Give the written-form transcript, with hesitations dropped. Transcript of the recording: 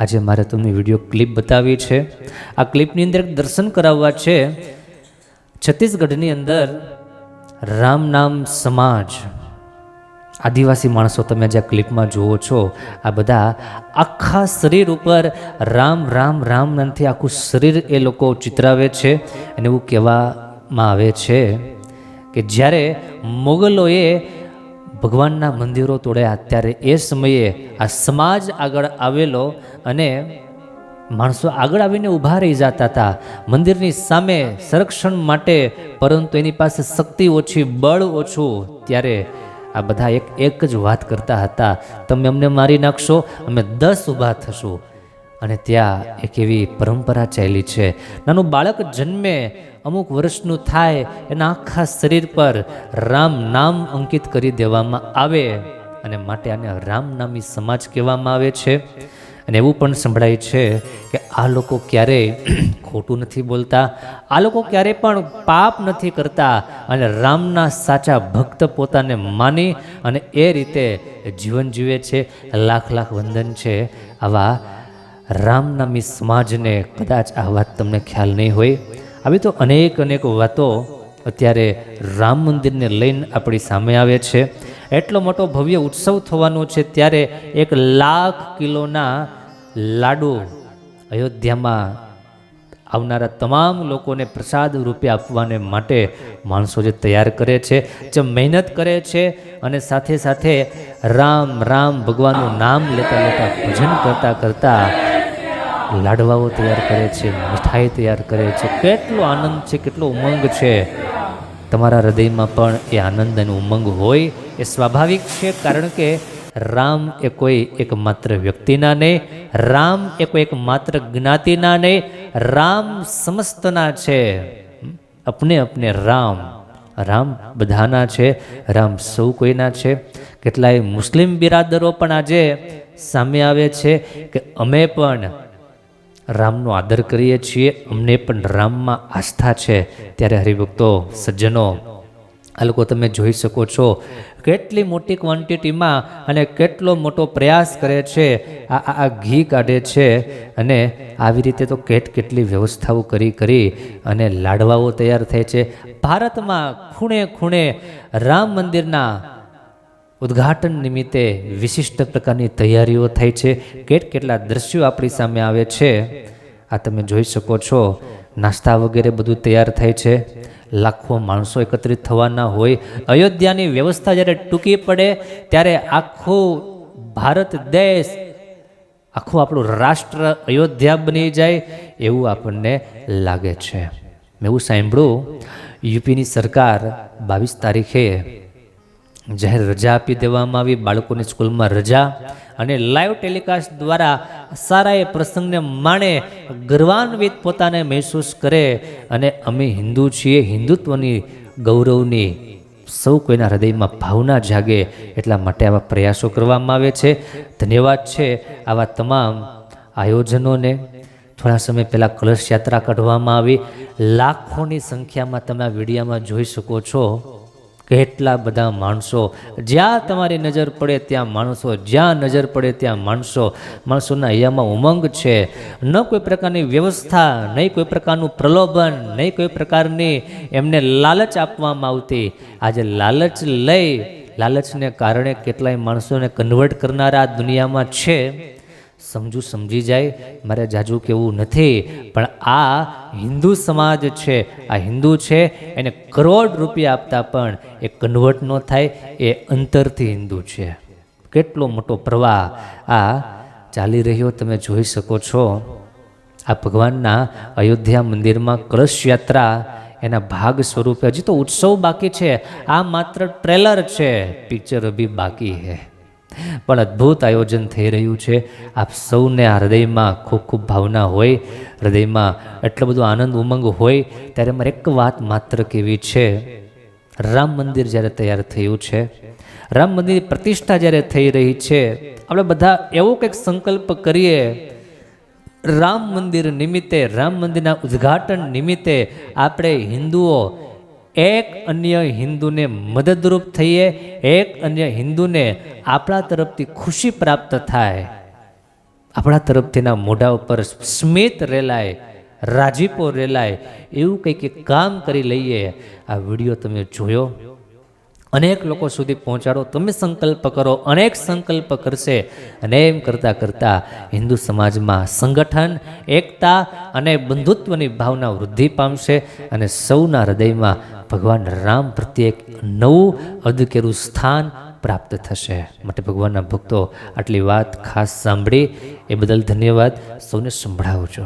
આજે મારે તમને વિડીયો ક્લિપ બતાવી છે. આ ક્લિપની અંદર દર્શન કરાવવા છે. છત્તીસગઢની અંદર રામ નામ સમાજ, આદિવાસી માણસો તમે જે ક્લિપમાં જુઓ છો, આ બધા આખા શરીર ઉપર રામ રામ રામ નામથી આખું શરીર એ લોકો ચિતરાવે છે. અને એવું કહેવામાં આવે છે કે જ્યારે મોગલોએ ભગવાનના મંદિરો તોડ્યા ત્યારે એ સમયે આ સમાજ આગળ આવેલો અને માણસો આગળ આવીને ઊભા રહી જતા હતા મંદિરની સામે સંરક્ષણ માટે, પરંતુ એની પાસે શક્તિ ઓછી, બળ ઓછું. ત્યારે આ બધા એક જ વાત કરતા હતા, તમે અમને મારી નાખશો, અમે 10 ઊભા થશું. અને ત્યાં એક એવી પરંપરા ચાલી છે, નાનું બાળક જન્મે, અમુક વર્ષનું થાય, એના આખા શરીર પર રામ નામ અંકિત કરી દેવામાં આવે અને માટે આને રામનામી સમાજ કહેવામાં આવે છે. અને એવું પણ સંભળાય છે કે આ લોકો ક્યારેય ખોટું નથી બોલતા, આ લોકો ક્યારેય પણ પાપ નથી કરતા અને રામના સાચા ભક્ત પોતાને માની અને એ રીતે જીવન જીવે છે. લાખ લાખ વંદન છે આવા રામનામી સમાજને. કદાચ આ વાત તમને ખ્યાલ નહીં હોય. આવી તો અનેક વાતો અત્યારે રામ મંદિરને લઈને આપણી સામે આવે છે. એટલો મોટો ભવ્ય ઉત્સવ થવાનો છે ત્યારે 1 લાખ કિલોના લાડુ અયોધ્યામાં આવનારા તમામ લોકોને પ્રસાદ રૂપે આપવાને માટે માણસો જે તૈયાર કરે છે, જે મહેનત કરે છે અને સાથે સાથે રામ રામ ભગવાનનું નામ લેતા લેતા ભજન કરતા કરતા લાડવાઓ તૈયાર કરે છે, મીઠાઈ તૈયાર કરે છે. કેટલો આનંદ છે, કેટલો ઉમંગ છે. તમારા હૃદયમાં પણ એ આનંદ અને ઉમંગ હોય એ સ્વાભાવિક છે, કારણ કે રામ એ કોઈ એક માત્ર વ્યક્તિના નહીં, રામ એ કોઈ એક માત્ર જ્ઞાતિના નહીં, રામ સમસ્તના છે. અપને અપને રામ, રામ બધાના છે, રામ સૌ કોઈના છે. કેટલાય મુસ્લિમ બિરાદરો પણ આજે સામે આવે છે કે અમે પણ રામનો આદર કરીએ છીએ, અમને પણ રામમાં આસ્થા છે. ત્યારે હરિભક્તો, સજ્જનો, આ લોકો તમે જોઈ શકો છો કેટલી મોટી ક્વોન્ટિટીમાં અને કેટલો મોટો પ્રયાસ કરે છે. આ ઘી કાઢે છે અને આવી રીતે તો કેટલી વ્યવસ્થાઓ કરી અને લાડવાઓ તૈયાર થાય છે. ભારતમાં ખૂણે ખૂણે રામ મંદિરના ઉદ્ઘાટન નિમિત્તે વિશિષ્ટ પ્રકારની તૈયારીઓ થાય છે. કેટલા દ્રશ્યો આપણી સામે આવે છે, આ તમે જોઈ શકો છો. નાસ્તા વગેરે બધું તૈયાર થાય છે. લાખો માણસો એકત્રિત થવાના હોય. અયોધ્યાની વ્યવસ્થા જ્યારે ટૂંકી પડે ત્યારે આખું ભારત દેશ, આખું આપણું રાષ્ટ્ર અયોધ્યા બની જાય એવું આપણને લાગે છે. મેં એવું સાંભળ્યું, યુપીની સરકાર 22 તારીખે જાહેર રજા આપી દેવામાં આવી, બાળકોની સ્કૂલમાં રજા, અને લાઈવ ટેલિકાસ્ટ દ્વારા સારા એ પ્રસંગને માણે, ગર્વાન્વિત પોતાને મહેસૂસ કરે અને અમે હિન્દુ છીએ, હિન્દુત્વની ગૌરવની સૌ કોઈના હૃદયમાં ભાવના જાગે એટલા માટે આવા પ્રયાસો કરવામાં આવે છે. ધન્યવાદ છે આવા તમામ આયોજનોને. થોડા સમય પહેલાં કલશ યાત્રા કાઢવામાં આવી. લાખોની સંખ્યામાં તમે આ વિડીયામાં જોઈ શકો છો. કેટલા બધા માણસો, જ્યાં તમારી નજર પડે ત્યાં માણસો, જ્યાં નજર પડે ત્યાં માણસો. માણસોના અહીંયામાં ઉમંગ છે. ન કોઈ પ્રકારની વ્યવસ્થા, નહીં કોઈ પ્રકારનું પ્રલોભન, નહીં કોઈ પ્રકારની એમને લાલચ આપવામાં આવતી. આજે લાલચ લઈ, લાલચને કારણે કેટલાય માણસોને કન્વર્ટ કરનારા આ દુનિયામાં છે. સમજી જાય, મારે જાજુ કેવું નથી, પણ આ હિન્દુ સમાજ છે, આ હિન્દુ છે, એને કરોડ રૂપિયા આપતા પણ એ કન્વર્ટ ન થાય, એ અંતરથી હિન્દુ છે. કેટલો મોટો પ્રવાહ આ ચાલી રહ્યો તમે જોઈ શકો છો. આ ભગવાનના અયોધ્યા મંદિરમાં કળશ યાત્રા એના ભાગ સ્વરૂપે હજી તો ઉત્સવ બાકી છે. આ માત્ર ટ્રેલર છે, પિક્ચર અભી બાકી હૈ. પણ અદ્ભુત આયોજન થઈ રહ્યું છે. આપ સૌને આ હૃદયમાં ખૂબ ખૂબ ભાવના હોય, હૃદયમાં એટલો બધો આનંદ ઉમંગ હોય, ત્યારે મારે એક વાત માત્ર કહેવી છે. રામ મંદિર જ્યારે તૈયાર થયું છે, રામ મંદિરની પ્રતિષ્ઠા જ્યારે થઈ રહી છે, આપણે બધા એવો કંઈક સંકલ્પ કરીએ, રામ મંદિર નિમિત્તે, રામ મંદિરના ઉદ્ઘાટન નિમિત્તે આપણે હિન્દુઓ એક અન્ય હિન્દુને મદદરૂપ થઈએ, એક અન્ય હિન્દુને આપણા તરફથી ખુશી પ્રાપ્ત થાય. આપણા તરફથી એના મોઢા ઉપર સ્મિત રેલાય, રાજીપો રેલાય એવું કંઈક એક કામ કરી લઈએ. આ વિડીયો તમે જોયો, અનેક લોકો સુધી પહોંચાડો. તમે સંકલ્પ કરો, અનેક સંકલ્પ કરશે અને એમ કરતાં કરતાં હિન્દુ સમાજમાં સંગઠન, એકતા અને બંધુત્વની ભાવના વૃદ્ધિ પામશે અને સૌના હૃદયમાં ભગવાન રામ પ્રત્યે એક નવું અદકેરું સ્થાન પ્રાપ્ત થશે. માટે ભગવાનના ભક્તો આટલી વાત ખાસ સાંભળી એ બદલ ધન્યવાદ. સૌને સંભળાવજો.